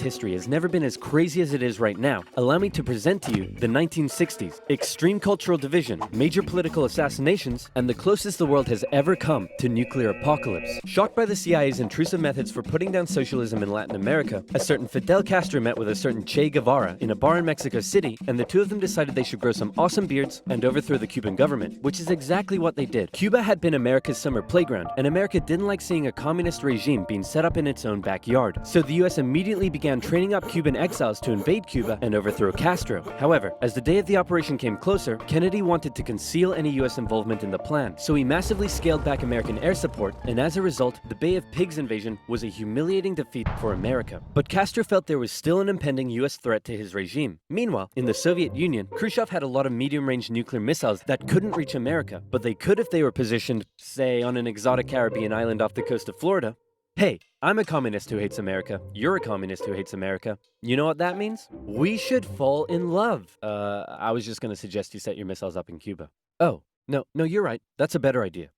history has never been as crazy as it is right now, allow me to present to you the 1960s. Extreme cultural division, major political assassinations, and the closest the world has ever come to nuclear apocalypse. Shocked by the CIA's intrusive methods for putting down socialism in Latin America, a certain Fidel Castro met with a certain Che Guevara in a bar in Mexico City, and the two of them decided they should grow some awesome beards and overthrow the Cuban government, which is exactly what they did. Cuba had been America's summer playground, and America didn't like seeing a communist regime being set up in its own backyard. So the US immediately began training up Cuban exiles to invade Cuba and overthrow Castro. However, as the day of the operation came closer, Kennedy wanted to conceal any US involvement in the plan, so he massively scaled back American air support, and as a result, the Bay of Pigs invasion was a humiliating defeat for America. But Castro felt there was still an impending US threat to his regime. Meanwhile, in the Soviet Union, Khrushchev had a lot of medium-range nuclear missiles that couldn't reach America, but they could if they were positioned, say, on an exotic Caribbean island off the coast of Florida. Hey, I'm a communist who hates America. You're a communist who hates America. You know what that means? We should fall in love. I was just gonna suggest you set your missiles up in Cuba. Oh, no, you're right. That's a better idea.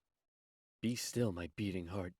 Be still, my beating heart.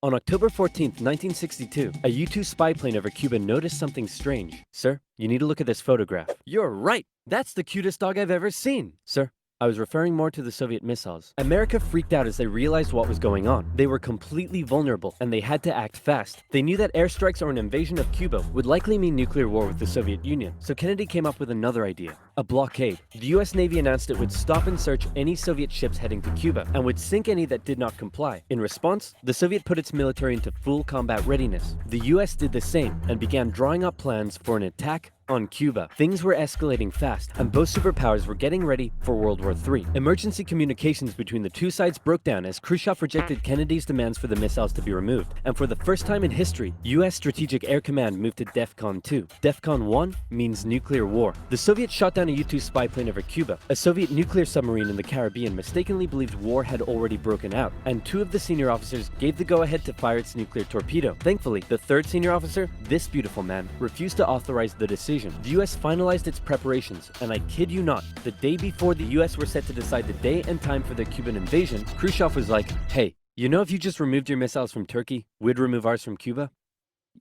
On October 14th, 1962, a U-2 spy plane over Cuba noticed something strange. Sir, you need to look at this photograph. You're right! That's the cutest dog I've ever seen! Sir, I was referring more to the Soviet missiles. America freaked out as they realized what was going on. They were completely vulnerable, and they had to act fast. They knew that airstrikes or an invasion of Cuba would likely mean nuclear war with the Soviet Union, so Kennedy came up with another idea. A blockade. The US Navy announced it would stop and search any Soviet ships heading to Cuba, and would sink any that did not comply. In response, the Soviet put its military into full combat readiness. The US did the same, and began drawing up plans for an attack on Cuba. Things were escalating fast, and both superpowers were getting ready for World War III. Emergency communications between the two sides broke down as Khrushchev rejected Kennedy's demands for the missiles to be removed, and for the first time in history, US Strategic Air Command moved to DEFCON 2. DEFCON 1 means nuclear war. The Soviets shot down a U-2 spy plane over Cuba. A Soviet nuclear submarine in the Caribbean mistakenly believed war had already broken out, and two of the senior officers gave the go-ahead to fire its nuclear torpedo. Thankfully, the third senior officer, this beautiful man, refused to authorize the decision. The US finalized its preparations, and I kid you not, the day before the US were set to decide the day and time for the Cuban invasion, Khrushchev was like, hey, you know if you just removed your missiles from Turkey, we'd remove ours from Cuba?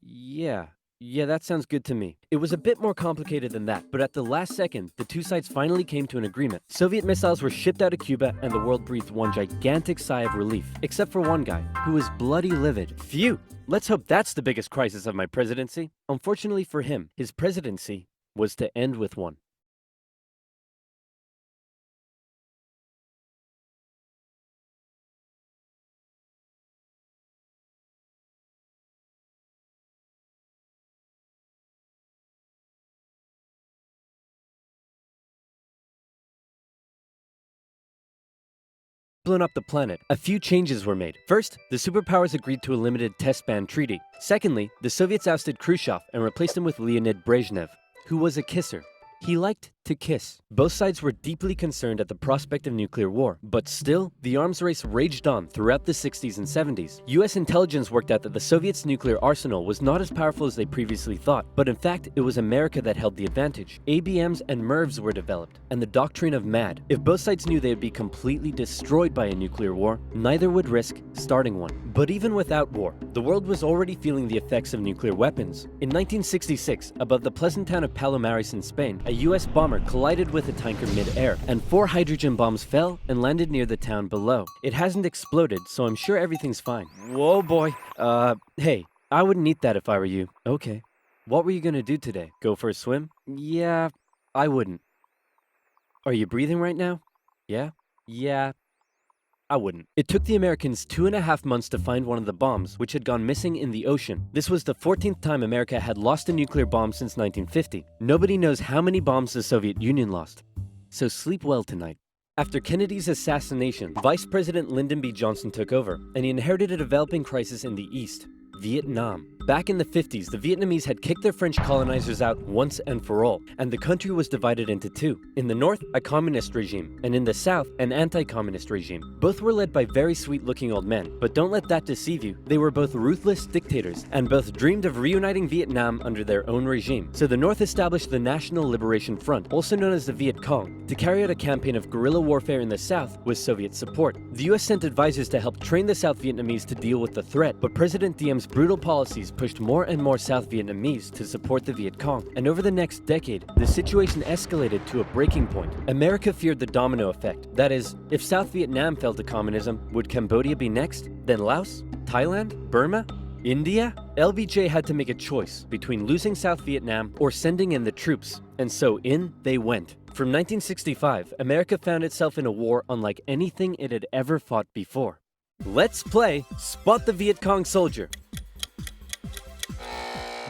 Yeah, that sounds good to me. It was a bit more complicated than that, but at the last second, the two sides finally came to an agreement. Soviet missiles were shipped out of Cuba, and the world breathed one gigantic sigh of relief, except for one guy, who was bloody livid. Phew! Let's hope that's the biggest crisis of my presidency. Unfortunately for him, his presidency was to end with one. Blown up the planet, a few changes were made. First, the superpowers agreed to a limited test ban treaty. Secondly, the Soviets ousted Khrushchev and replaced him with Leonid Brezhnev, who was a kisser. He liked to kiss. Both sides were deeply concerned at the prospect of nuclear war, but still, the arms race raged on throughout the 60s and 70s. US intelligence worked out that the Soviets' nuclear arsenal was not as powerful as they previously thought, but in fact, it was America that held the advantage. ABMs and MIRVs were developed, and the doctrine of MAD. If both sides knew they would be completely destroyed by a nuclear war, neither would risk starting one. But even without war, the world was already feeling the effects of nuclear weapons. In 1966, above the pleasant town of Palomares in Spain, a US bomber collided with a tanker mid-air, and 4 hydrogen bombs fell and landed near the town below. It hasn't exploded, so I'm sure everything's fine. Whoa, boy. Hey, I wouldn't eat that if I were you. Okay. What were you gonna do today? Go for a swim? Yeah, I wouldn't. Are you breathing right now? Yeah? Yeah, I wouldn't. It took the Americans 2.5 months to find one of the bombs, which had gone missing in the ocean. This was the 14th time America had lost a nuclear bomb since 1950. Nobody knows how many bombs the Soviet Union lost. So sleep well tonight. After Kennedy's assassination, Vice President Lyndon B. Johnson took over, and he inherited a developing crisis in the East. Vietnam. Back in the 50s, the Vietnamese had kicked their French colonizers out once and for all, and the country was divided into two. In the north, a communist regime, and in the south, an anti-communist regime. Both were led by very sweet-looking old men, but don't let that deceive you. They were both ruthless dictators, and both dreamed of reuniting Vietnam under their own regime. So the north established the National Liberation Front, also known as the Viet Cong, to carry out a campaign of guerrilla warfare in the south with Soviet support. The US sent advisors to help train the South Vietnamese to deal with the threat, but President Diem's brutal policies pushed more and more South Vietnamese to support the Viet Cong, and over the next decade, the situation escalated to a breaking point. America feared the domino effect. That is, if South Vietnam fell to communism, would Cambodia be next? Then Laos? Thailand? Burma? India? LBJ had to make a choice between losing South Vietnam or sending in the troops, and so in they went. From 1965, America found itself in a war unlike anything it had ever fought before. Let's play Spot the Viet Cong Soldier.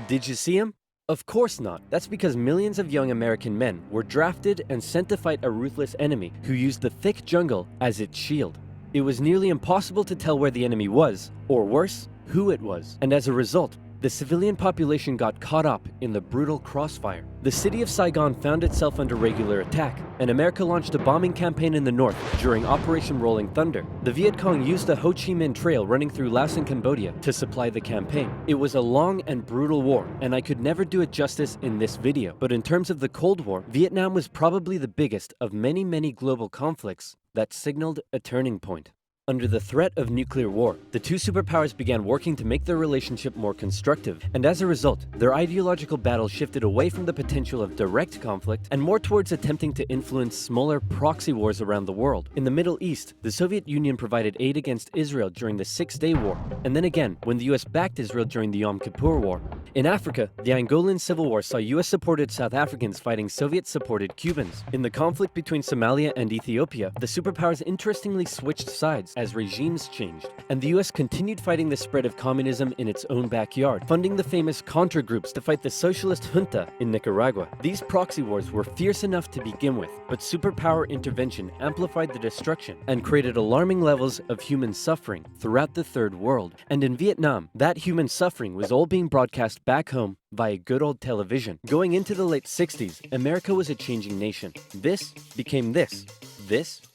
Did you see him? Of course not. That's because millions of young American men were drafted and sent to fight a ruthless enemy who used the thick jungle as its shield. It was nearly impossible to tell where the enemy was, or worse, who it was. And as a result, the civilian population got caught up in the brutal crossfire. The city of Saigon found itself under regular attack, and America launched a bombing campaign in the north during Operation Rolling Thunder. The Viet Cong used the Ho Chi Minh Trail running through Laos and Cambodia to supply the campaign. It was a long and brutal war, and I could never do it justice in this video. But in terms of the Cold War, Vietnam was probably the biggest of many global conflicts that signaled a turning point. Under the threat of nuclear war, the two superpowers began working to make their relationship more constructive, and as a result, their ideological battle shifted away from the potential of direct conflict and more towards attempting to influence smaller proxy wars around the world. In the Middle East, the Soviet Union provided aid against Israel during the Six-Day War, and then again when the US backed Israel during the Yom Kippur War. In Africa, the Angolan Civil War saw US-supported South Africans fighting Soviet-supported Cubans. In the conflict between Somalia and Ethiopia, the superpowers interestingly switched sides as regimes changed, and the US continued fighting the spread of communism in its own backyard, funding the famous Contra groups to fight the socialist junta in Nicaragua. These proxy wars were fierce enough to begin with, but superpower intervention amplified the destruction and created alarming levels of human suffering throughout the Third World. And in Vietnam, that human suffering was all being broadcast back home via good old television. Going into the late 60s, America was a changing nation. This became this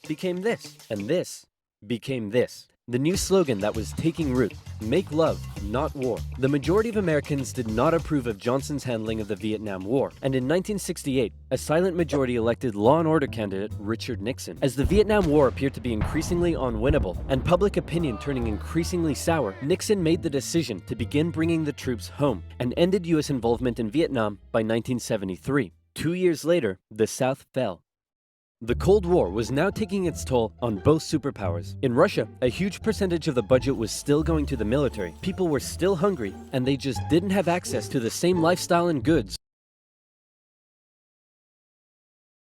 became this, and this became this. The new slogan that was taking root: make love, not war. The majority of Americans did not approve of Johnson's handling of the Vietnam War, and in 1968, a silent majority elected law and order candidate Richard Nixon. As the Vietnam War appeared to be increasingly unwinnable, and public opinion turning increasingly sour, Nixon made the decision to begin bringing the troops home, and ended US involvement in Vietnam by 1973. 2 years later, the South fell. The Cold War was now taking its toll on both superpowers. In Russia, a huge percentage of the budget was still going to the military. People were still hungry, and they just didn't have access to the same lifestyle and goods.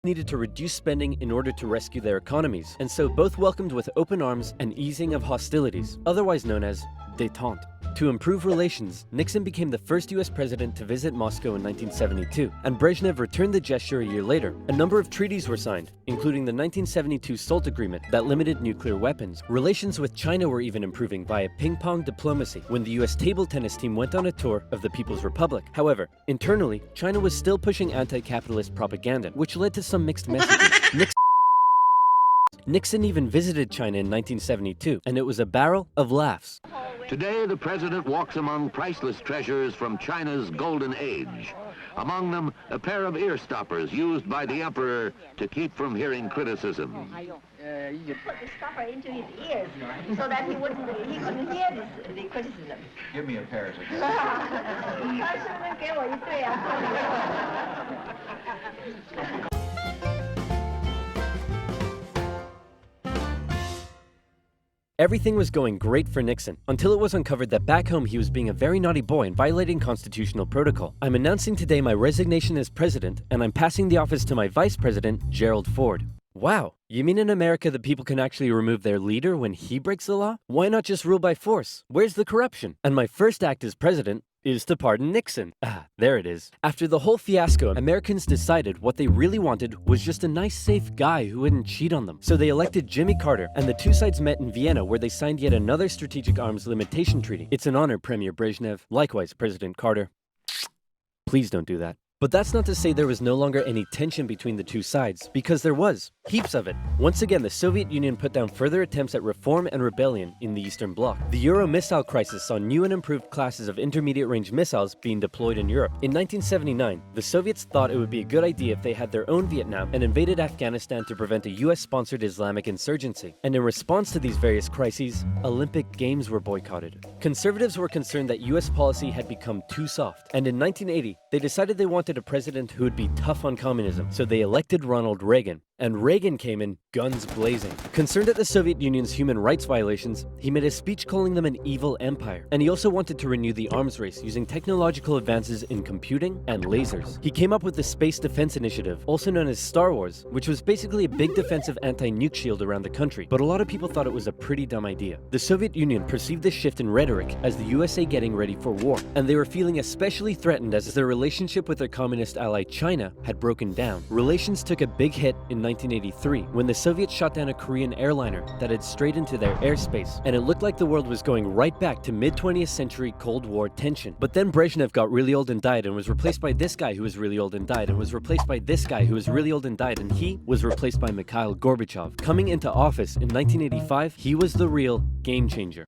Needed to reduce spending in order to rescue their economies, and so both welcomed with open arms an easing of hostilities, otherwise known as Détente. To improve relations, Nixon became the first US president to visit Moscow in 1972, and Brezhnev returned the gesture a year later. A number of treaties were signed, including the 1972 SALT Agreement that limited nuclear weapons. Relations with China were even improving via ping-pong diplomacy when the US table tennis team went on a tour of the People's Republic. However, internally, China was still pushing anti-capitalist propaganda, which led to some mixed messages. Nixon even visited China in 1972, and it was a barrel of laughs. Today, the president walks among priceless treasures from China's golden age. Among them, a pair of ear stoppers used by the emperor to keep from hearing criticism. You put the stopper into his ears so that he couldn't hear the criticism. Give me a pair. Everything was going great for Nixon, until it was uncovered that back home he was being a very naughty boy and violating constitutional protocol. I'm announcing today my resignation as president, and I'm passing the office to my vice president, Gerald Ford. Wow, you mean in America the people can actually remove their leader when he breaks the law? Why not just rule by force? Where's the corruption? And my first act as president is to pardon Nixon. There it is. After the whole fiasco, Americans decided what they really wanted was just a nice, safe guy who wouldn't cheat on them. So they elected Jimmy Carter, and the two sides met in Vienna where they signed yet another strategic arms limitation treaty. It's an honor, Premier Brezhnev. Likewise, President Carter. Please don't do that. But that's not to say there was no longer any tension between the two sides, because there was. Heaps of it. Once again, the Soviet Union put down further attempts at reform and rebellion in the Eastern Bloc. The Euro missile crisis saw new and improved classes of intermediate-range missiles being deployed in Europe. In 1979, the Soviets thought it would be a good idea if they had their own Vietnam and invaded Afghanistan to prevent a US-sponsored Islamic insurgency. And in response to these various crises, Olympic Games were boycotted. Conservatives were concerned that US policy had become too soft, and in 1980, they decided they wanted a president who would be tough on communism, so they elected Ronald Reagan. And Reagan came in guns blazing. Concerned at the Soviet Union's human rights violations, he made a speech calling them an evil empire. And he also wanted to renew the arms race using technological advances in computing and lasers. He came up with the Space Defense Initiative, also known as Star Wars, which was basically a big defensive anti-nuke shield around the country. But a lot of people thought it was a pretty dumb idea. The Soviet Union perceived this shift in rhetoric as the USA getting ready for war, and they were feeling especially threatened as their relationship with their communist ally China had broken down. Relations took a big hit in 1983 when the Soviets shot down a Korean airliner that had strayed into their airspace, and it looked like the world was going right back to mid-20th century Cold War tension. But then Brezhnev got really old and died, and was replaced by this guy who was really old and died, and was replaced by this guy who was really old and died, and he was replaced by Mikhail Gorbachev. Coming into office in 1985, he was the real game changer.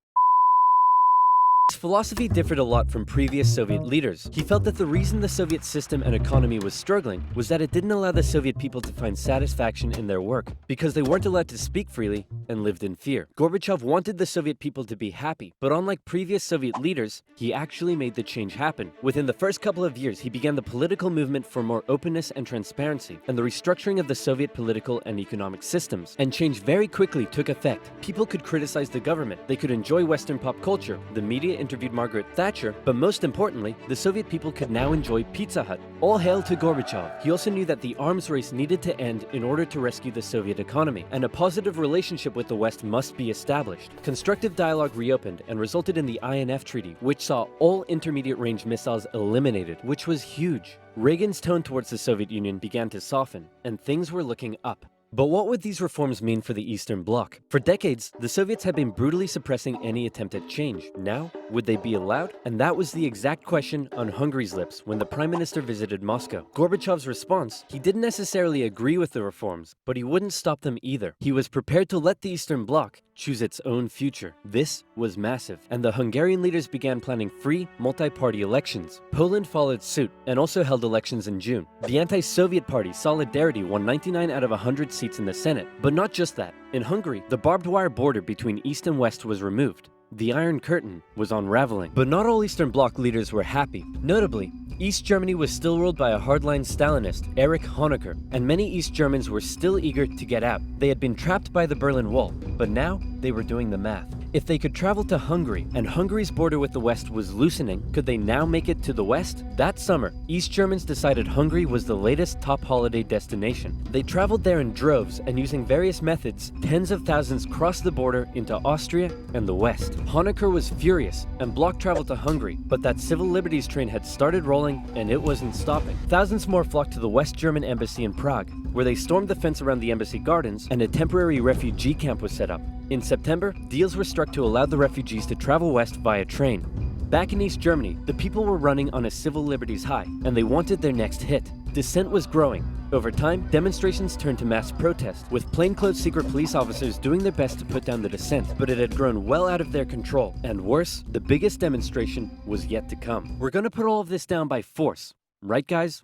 His philosophy differed a lot from previous Soviet leaders. He felt that the reason the Soviet system and economy was struggling was that it didn't allow the Soviet people to find satisfaction in their work, because they weren't allowed to speak freely and lived in fear. Gorbachev wanted the Soviet people to be happy, but unlike previous Soviet leaders, he actually made the change happen. Within the first couple of years, he began the political movement for more openness and transparency, and the restructuring of the Soviet political and economic systems. And change very quickly took effect. People could criticize the government, they could enjoy Western pop culture, the media interviewed Margaret Thatcher, but most importantly, the Soviet people could now enjoy Pizza Hut. All hail to Gorbachev. He also knew that the arms race needed to end in order to rescue the Soviet economy, and a positive relationship with the West must be established. Constructive dialogue reopened and resulted in the INF Treaty, which saw all intermediate-range missiles eliminated, which was huge. Reagan's tone towards the Soviet Union began to soften, and things were looking up. But what would these reforms mean for the Eastern Bloc? For decades, the Soviets had been brutally suppressing any attempt at change. Now, would they be allowed? And that was the exact question on Hungary's lips when the Prime Minister visited Moscow. Gorbachev's response: he didn't necessarily agree with the reforms, but he wouldn't stop them either. He was prepared to let the Eastern Bloc choose its own future. This was massive, and the Hungarian leaders began planning free, multi-party elections. Poland followed suit and also held elections in June. The anti-Soviet party Solidarity won 99 out of 100 seats in the Senate. But not just that. In Hungary, the barbed wire border between East and West was removed. The Iron Curtain was unraveling. But not all Eastern Bloc leaders were happy. Notably, East Germany was still ruled by a hardline Stalinist, Erich Honecker, and many East Germans were still eager to get out. They had been trapped by the Berlin Wall, but now they were doing the math. If they could travel to Hungary, and Hungary's border with the West was loosening, could they now make it to the West? That summer, East Germans decided Hungary was the latest top holiday destination. They traveled there in droves, and using various methods, tens of thousands crossed the border into Austria and the West. Honecker was furious, and blocked travel to Hungary, but that civil liberties train had started rolling, and it wasn't stopping. Thousands more flocked to the West German embassy in Prague, where they stormed the fence around the embassy gardens, and a temporary refugee camp was set up. In September, deals were struck to allow the refugees to travel west via train. Back in East Germany, the people were running on a civil liberties high, and they wanted their next hit. Dissent was growing. Over time, demonstrations turned to mass protest, with plainclothes secret police officers doing their best to put down the dissent, but it had grown well out of their control. And worse, the biggest demonstration was yet to come. We're gonna put all of this down by force, right guys?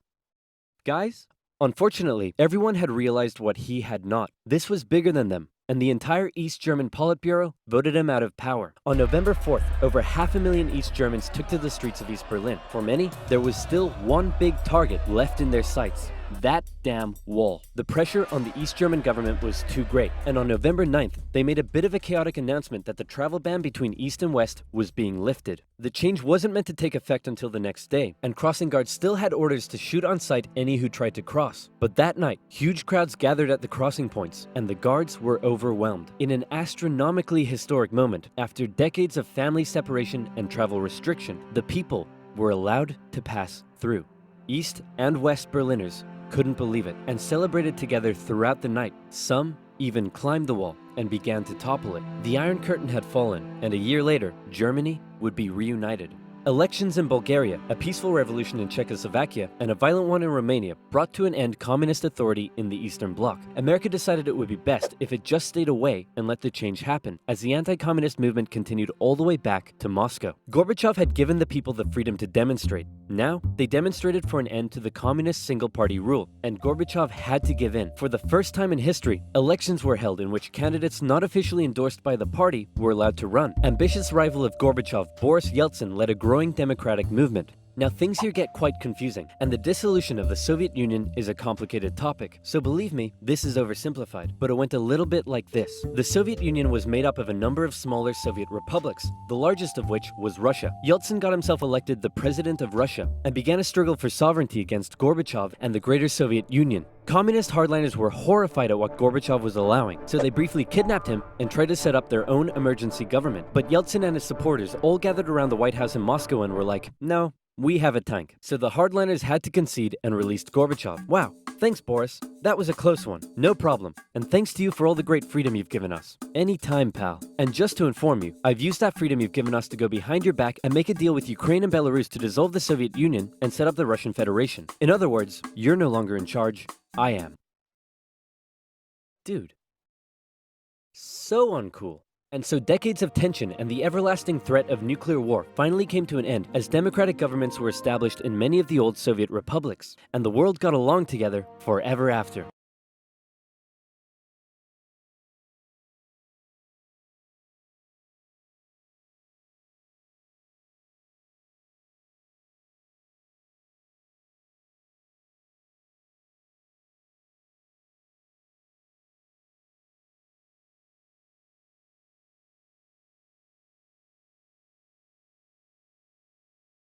Guys? Unfortunately, everyone had realized what he had not. This was bigger than them, and the entire East German Politburo voted him out of power. On November 4th, over 500,000 East Germans took to the streets of East Berlin. For many, there was still one big target left in their sights: that damn wall. The pressure on the East German government was too great, and on November 9th, they made a bit of a chaotic announcement that the travel ban between East and West was being lifted. The change wasn't meant to take effect until the next day, and crossing guards still had orders to shoot on sight any who tried to cross. But that night, huge crowds gathered at the crossing points, and the guards were overwhelmed. In an astronomically historic moment, after decades of family separation and travel restriction, the people were allowed to pass through. East and West Berliners couldn't believe it and celebrated together throughout the night. Some even climbed the wall and began to topple it. The Iron Curtain had fallen, and a year later, Germany would be reunited. Elections in Bulgaria, a peaceful revolution in Czechoslovakia, and a violent one in Romania brought to an end communist authority in the Eastern Bloc. America decided it would be best if it just stayed away and let the change happen, as the anti-communist movement continued all the way back to Moscow. Gorbachev had given the people the freedom to demonstrate. Now, they demonstrated for an end to the communist single-party rule, and Gorbachev had to give in. For the first time in history, elections were held in which candidates not officially endorsed by the party were allowed to run. Ambitious rival of Gorbachev, Boris Yeltsin, led a growing democratic movement. Now things here get quite confusing, and the dissolution of the Soviet Union is a complicated topic, so believe me, this is oversimplified, but it went a little bit like this. The Soviet Union was made up of a number of smaller Soviet republics, the largest of which was Russia. Yeltsin got himself elected the president of Russia, and began a struggle for sovereignty against Gorbachev and the greater Soviet Union. Communist hardliners were horrified at what Gorbachev was allowing, so they briefly kidnapped him and tried to set up their own emergency government. But Yeltsin and his supporters all gathered around the White House in Moscow and were like, no, we have a tank. So the hardliners had to concede and released Gorbachev. Wow, thanks Boris. That was a close one. No problem. And thanks to you for all the great freedom you've given us. Anytime, pal. And just to inform you, I've used that freedom you've given us to go behind your back and make a deal with Ukraine and Belarus to dissolve the Soviet Union and set up the Russian Federation. In other words, you're no longer in charge. I am. Dude. So uncool. And so decades of tension and the everlasting threat of nuclear war finally came to an end as democratic governments were established in many of the old Soviet republics, and the world got along together forever after.